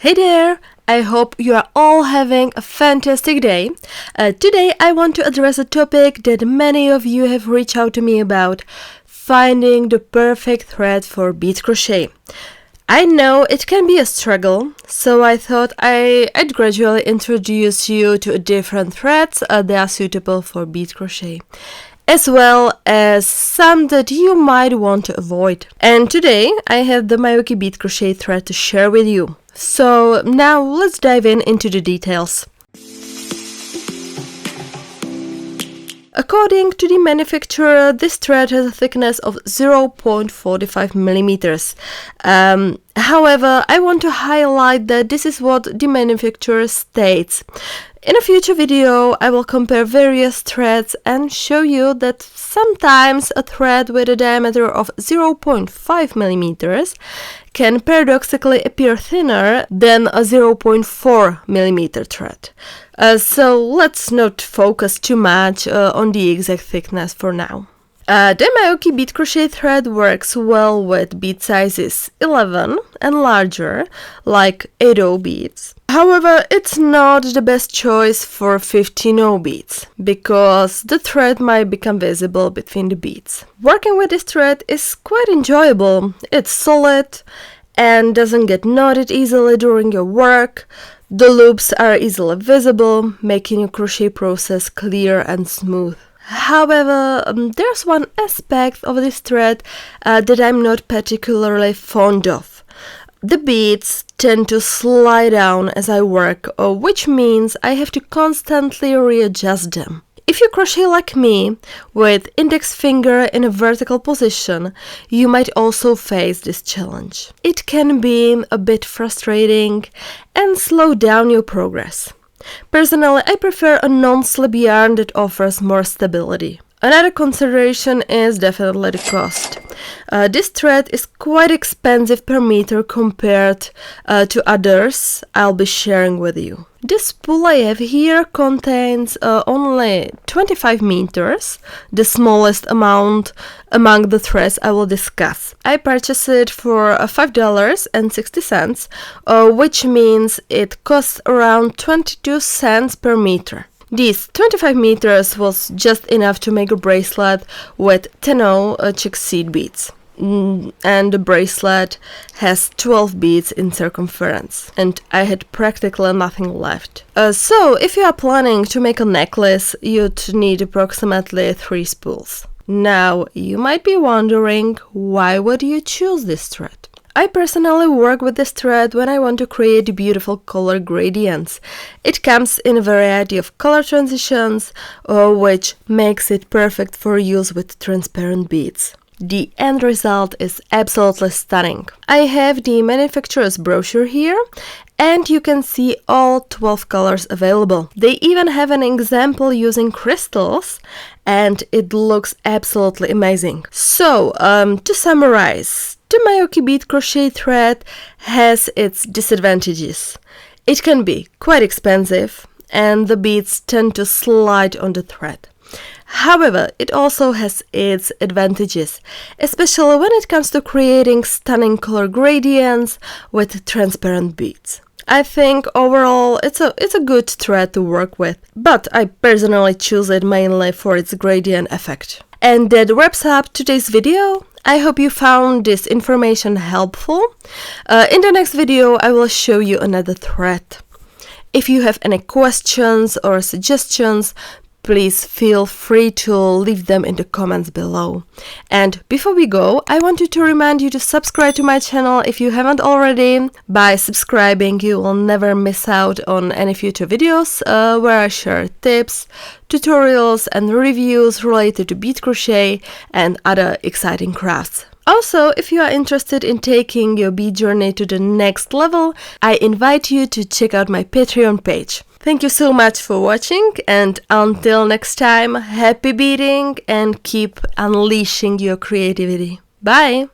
Hey there! I hope you are all having a fantastic day. Today I want to address a topic that many of you have reached out to me about: finding the perfect thread for bead crochet. I know it can be a struggle, so I thought I'd gradually introduce you to different threads that are suitable for bead crochet, as well as some that you might want to avoid. And today I have the Miyuki Bead Crochet Thread to share with you. So now let's dive into the details. According to the manufacturer, this thread has a thickness of 0.45 millimeters. However, I want to highlight that this is what the manufacturer states. In a future video, I will compare various threads and show you that sometimes a thread with a diameter of 0.5 millimeters can paradoxically appear thinner than a 0.4 millimeter thread. So let's not focus too much on the exact thickness for now. The Miyuki Bead Crochet Thread works well with bead sizes 11 and larger, like 8/0 beads. However, it's not the best choice for 15/0 beads, because the thread might become visible between the beads. Working with this thread is quite enjoyable. It's solid and doesn't get knotted easily during your work. The loops are easily visible, making your crochet process clear and smooth. However, there's one aspect of this thread that I'm not particularly fond of. The beads tend to slide down as I work, which means I have to constantly readjust them. If you crochet like me, with index finger in a vertical position, you might also face this challenge. It can be a bit frustrating and slow down your progress. Personally, I prefer a non-slip yarn that offers more stability. Another consideration is definitely the cost. This thread is quite expensive per meter compared to others I'll be sharing with you. This spool I have here contains only 25 meters, the smallest amount among the threads I will discuss. I purchased it for $5.60, which means it costs around 22 cents per meter. These 25 meters was just enough to make a bracelet with 10/0 chick seed beads. And the bracelet has 12 beads in circumference, and I had practically nothing left. So if you are planning to make a necklace, you'd need approximately 3 spools. Now, you might be wondering, why would you choose this thread? I personally work with this thread when I want to create beautiful color gradients. It comes in a variety of color transitions, which makes it perfect for use with transparent beads. The end result is absolutely stunning. I have the manufacturer's brochure here, and you can see all 12 colors available. They even have an example using crystals, and it looks absolutely amazing. So, to summarize, the Miyuki Bead Crochet Thread has its disadvantages. It can be quite expensive, and the beads tend to slide on the thread. However, it also has its advantages, especially when it comes to creating stunning color gradients with transparent beads. I think overall it's a good thread to work with, but I personally choose it mainly for its gradient effect. And that wraps up today's video. I hope you found this information helpful. In the next video, I will show you another thread. If you have any questions or suggestions, please feel free to leave them in the comments below. And before we go, I wanted to remind you to subscribe to my channel if you haven't already. By subscribing, you will never miss out on any future videos where I share tips, tutorials and reviews related to bead crochet and other exciting crafts. Also, if you are interested in taking your bead journey to the next level, I invite you to check out my Patreon page. Thank you so much for watching, and until next time, happy beading and keep unleashing your creativity. Bye!